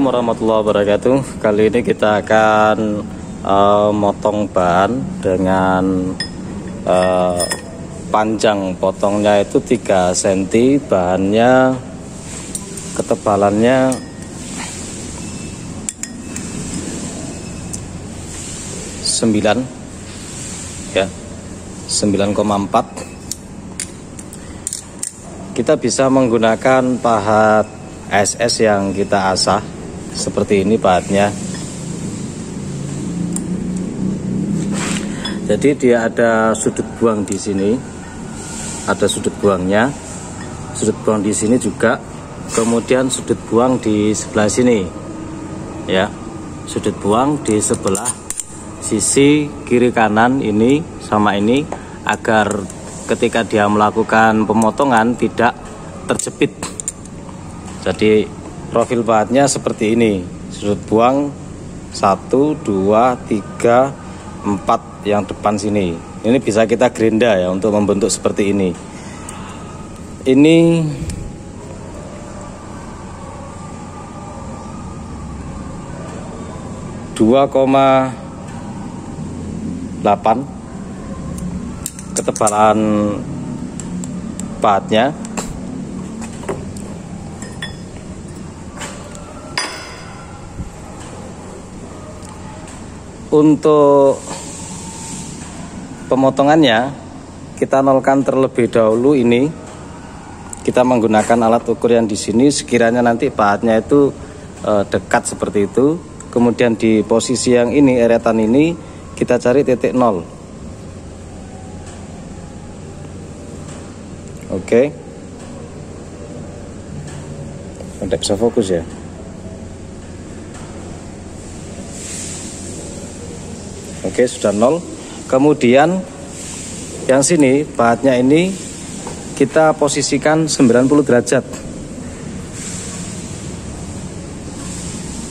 Assalamualaikum warahmatullahi wabarakatuh. Kali ini kita akan motong ban dengan panjang potongnya itu 3 cm, bahannya ketebalannya 9 ya, 9,4. Kita bisa menggunakan pahat SS yang kita asah seperti ini pahatnya. Jadi dia ada sudut buang di sini, ada sudut buangnya, sudut buang di sini juga, kemudian sudut buang di sebelah sini, ya, sudut buang di sebelah sisi kiri kanan ini sama ini, agar ketika dia melakukan pemotongan tidak terjepit. Jadi profil pahatnya seperti ini, sudut buang 1, 2, 3, 4 yang depan sini. Ini bisa kita gerinda ya untuk membentuk seperti ini. Ini ,8 ketebalan pahatnya. Untuk pemotongannya kita nolkan terlebih dahulu. Ini kita menggunakan alat ukur yang di sini. Sekiranya nanti pahatnya itu dekat seperti itu, kemudian di posisi yang ini, eretan ini, kita cari titik 0. Oke, tidak bisa fokus ya. Oke, sudah 0. Kemudian yang sini pahatnya ini kita posisikan 90 derajat.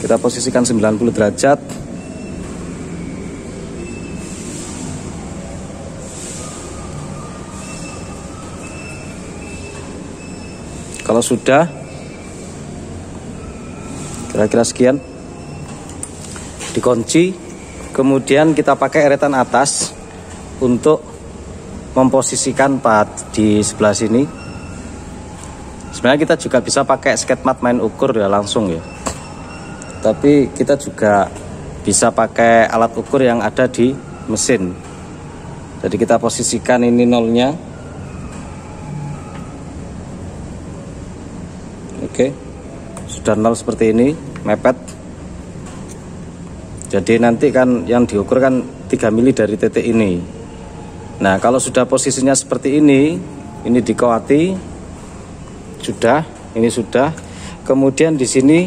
Kita posisikan 90 derajat. Kalau sudah kira-kira sekian, dikunci. Kemudian kita pakai eretan atas untuk memposisikan pahat di sebelah sini. Sebenarnya kita juga bisa pakai sketmat main ukur ya langsung ya. Tapi kita juga bisa pakai alat ukur yang ada di mesin. Jadi kita posisikan ini nolnya. Oke, sudah 0 seperti ini, mepet. Jadi nanti kan yang diukur kan 3 mili dari titik ini. Nah, kalau sudah posisinya seperti ini dikoati, sudah, ini sudah. Kemudian di sini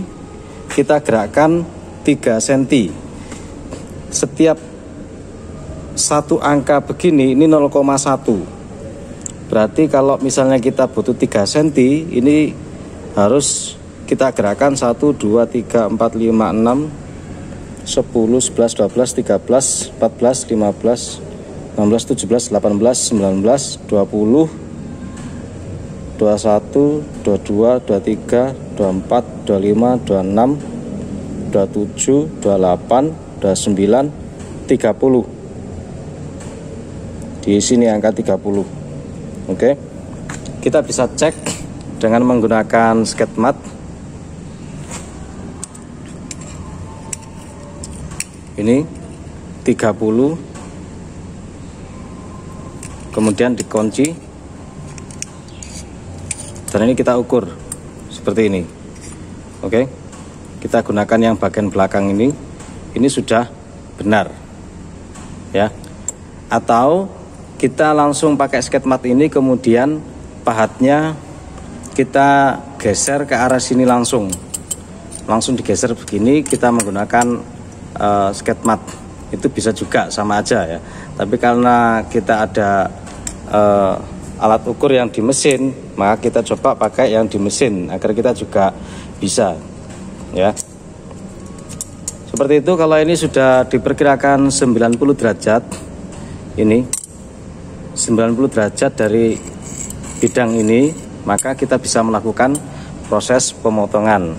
kita gerakkan 3 cm. Setiap satu angka begini, ini 0,1. Berarti kalau misalnya kita butuh 3 cm, ini harus kita gerakkan 1, 2, 3, 4, 5, 6, 10, 11, 12, 13, 14, 15, 16, 17, 18, 19, 20, 21, 22, 23, 24, 25, 26, 27, 28, 29, 30. Di sini angka 30. Oke. Kita bisa cek dengan menggunakan sketmat. Ini 30, kemudian dikunci, dan ini kita ukur seperti ini. Oke, kita gunakan yang bagian belakang ini sudah benar ya. Atau kita langsung pakai sketmat ini, kemudian pahatnya kita geser ke arah sini, langsung digeser begini. Kita menggunakan sketmat itu bisa juga, sama aja ya. Tapi karena kita ada alat ukur yang di mesin, maka kita coba pakai yang di mesin agar kita juga bisa ya. Seperti itu. Kalau ini sudah diperkirakan 90 derajat, ini 90 derajat dari bidang ini, maka kita bisa melakukan proses pemotongan.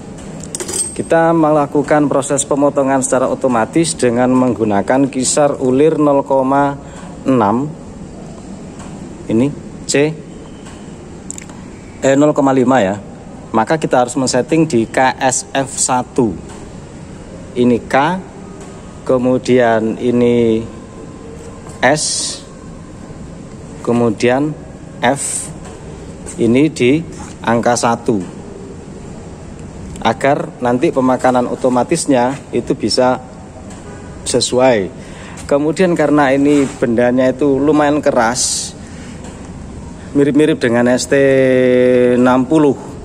Kita melakukan proses pemotongan secara otomatis dengan menggunakan kisar ulir 0,6 ini C 0,5 ya. Maka kita harus men-setting di KSF1. Ini K, kemudian ini S, kemudian F, ini di angka 1, agar nanti pemakanan otomatisnya itu bisa sesuai. Kemudian karena ini bendanya itu lumayan keras, mirip-mirip dengan ST60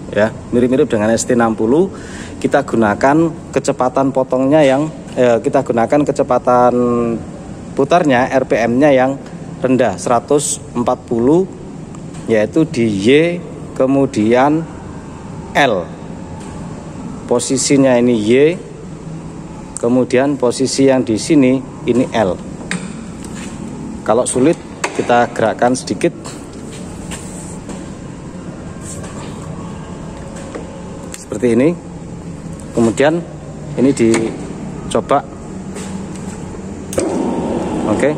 ya, mirip-mirip dengan ST60, kita gunakan kecepatan potongnya yang kita gunakan kecepatan putarnya RPM-nya yang rendah 140, yaitu di Y kemudian L. Posisinya ini Y, kemudian posisi yang di sini ini L. Kalau sulit kita gerakkan sedikit. Seperti ini. Kemudian ini dicoba. Oke,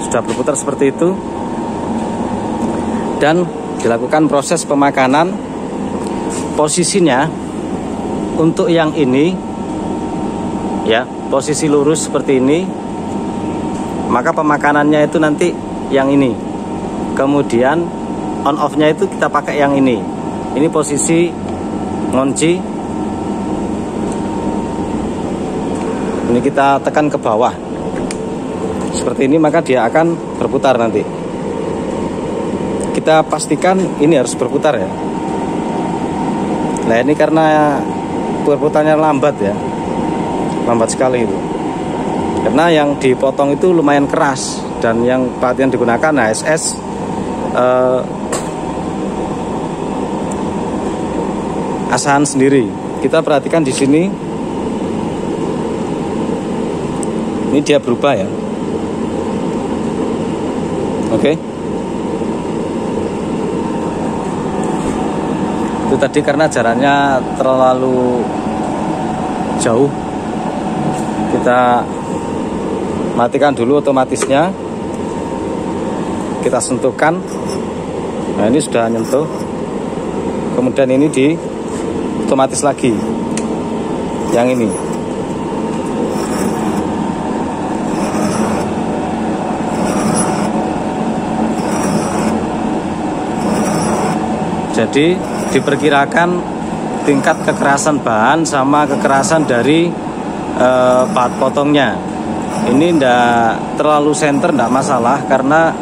sudah berputar seperti itu. Dan dilakukan proses pemakanan. Posisinya untuk yang ini ya, posisi lurus seperti ini. Maka pemakanannya itu nanti yang ini. Kemudian on off-nya itu kita pakai yang ini. Ini posisi ngunci. Ini kita tekan ke bawah seperti ini, maka dia akan berputar nanti. Kita pastikan ini harus berputar ya. Nah ini karena berputarnya lambat ya, lambat sekali itu, karena yang dipotong itu lumayan keras, dan yang digunakan HSS asahan sendiri. Kita perhatikan di sini, ini dia berubah ya. Oke. Itu tadi karena jaraknya terlalu jauh, kita matikan dulu otomatisnya, kita sentuhkan. Nah ini sudah nyentuh, kemudian ini di otomatis lagi yang ini. Jadi diperkirakan tingkat kekerasan bahan sama kekerasan dari pahat potongnya. Ini ndak terlalu senter, ndak masalah, karena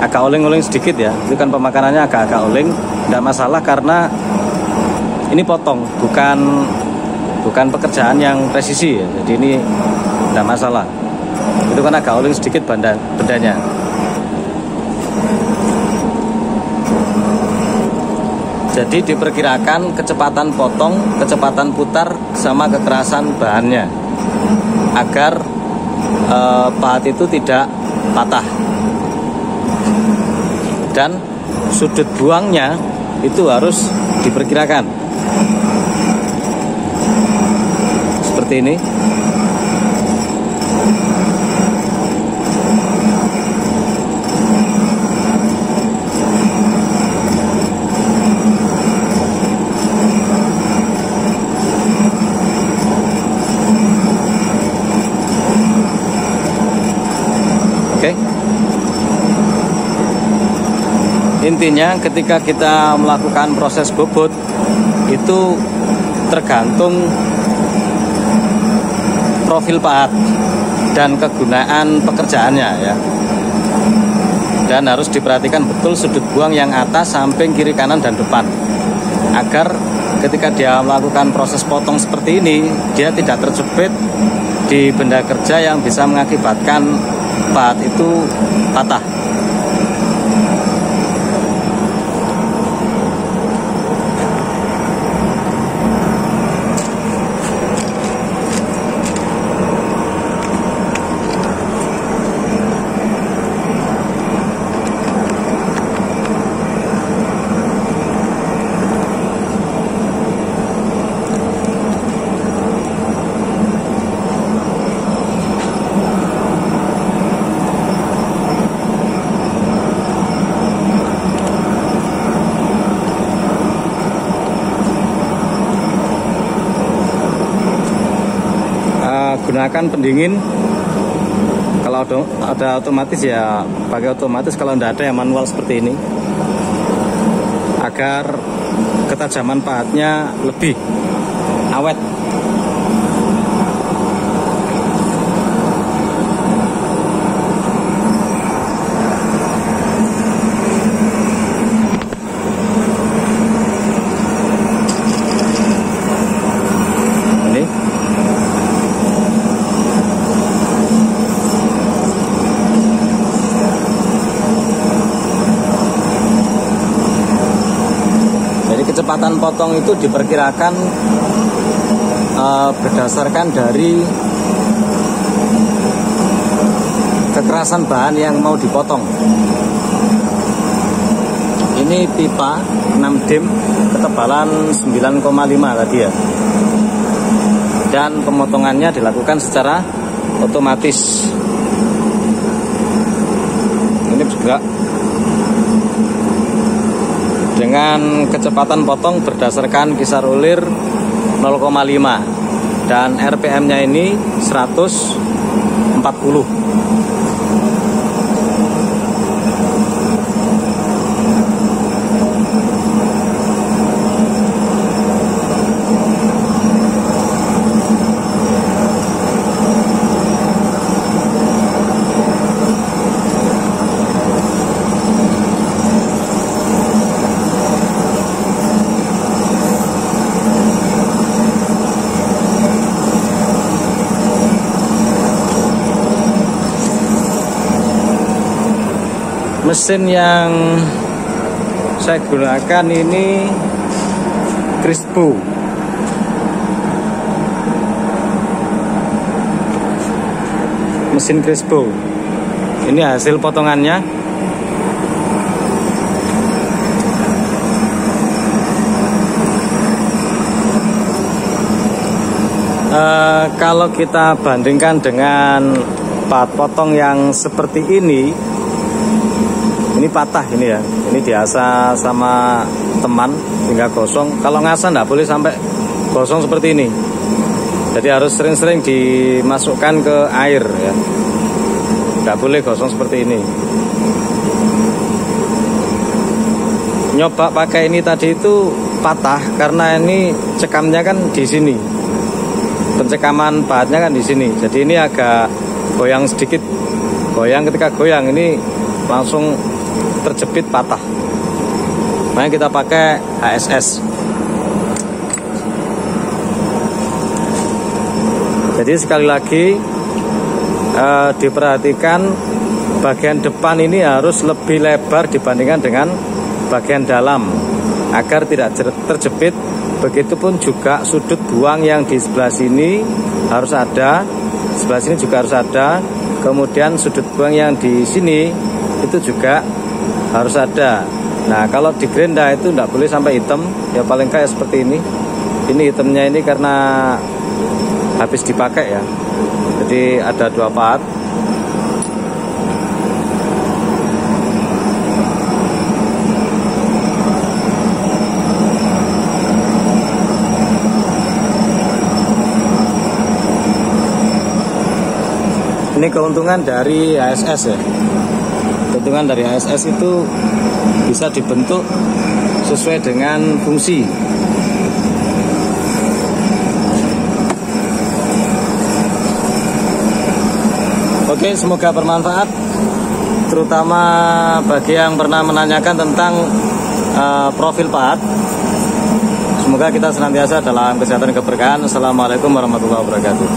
agak oleng-oleng sedikit ya. Itu kan pemakanannya agak-agak oleng, ndak masalah karena ini potong, bukan pekerjaan yang presisi ya. Jadi ini tidak masalah. Itu kan agak oleng sedikit bendanya. Jadi diperkirakan kecepatan potong, kecepatan putar, sama kekerasan bahannya, agar pahat itu tidak patah. Dan sudut buangnya itu harus diperkirakan. Seperti ini. Oke. Intinya ketika kita melakukan proses bobot itu tergantung profil pahat dan kegunaan pekerjaannya ya. Dan harus diperhatikan betul sudut buang yang atas, samping, kiri, kanan, dan depan, agar ketika dia melakukan proses potong seperti ini, dia tidak terjepit di benda kerja yang bisa mengakibatkan pahat itu patah. gunakan pendingin. Kalau ada otomatis ya pakai otomatis, kalau tidak ada yang manual seperti ini, agar ketajaman pahatnya lebih awet. Kecepatan potong itu diperkirakan berdasarkan dari kekerasan bahan yang mau dipotong. Ini pipa 6 dim ketebalan 9,5 tadi ya. Dan pemotongannya dilakukan secara otomatis. Ini juga dengan kecepatan potong berdasarkan kisar ulir 0,5 dan RPM-nya ini 140. Mesin yang saya gunakan ini Crispo. Mesin Crispo. Ini hasil potongannya. Kalau kita bandingkan dengan pahat potong yang seperti ini patah ini ya. Ini diasah sama teman hingga gosong. Kalau ngasah nggak boleh sampai gosong seperti ini. Jadi harus sering-sering dimasukkan ke air ya. Nggak boleh gosong seperti ini. Nyoba pakai ini tadi itu patah karena ini cekamnya kan di sini. Pencekaman pahatnya kan di sini. Jadi ini agak goyang sedikit. Goyang, ketika goyang ini langsung terjepit patah. Makanya kita pakai HSS. Jadi sekali lagi diperhatikan bagian depan ini harus lebih lebar dibandingkan dengan bagian dalam agar tidak terjepit. Begitupun juga sudut buang yang di sebelah sini harus ada, sebelah sini juga harus ada. Kemudian sudut buang yang di sini itu juga harus ada. Nah, kalau di gerinda itu tidak boleh sampai hitam, ya paling kayak seperti ini. Ini hitamnya ini karena habis dipakai ya. Jadi ada 2 pahat. Ini keuntungan dari HSS ya. Keuntungan dari HSS itu bisa dibentuk sesuai dengan fungsi. Oke, semoga bermanfaat, terutama bagi yang pernah menanyakan tentang profil pahat. Semoga kita senantiasa dalam kesehatan dan keberkahan. Assalamualaikum warahmatullahi wabarakatuh.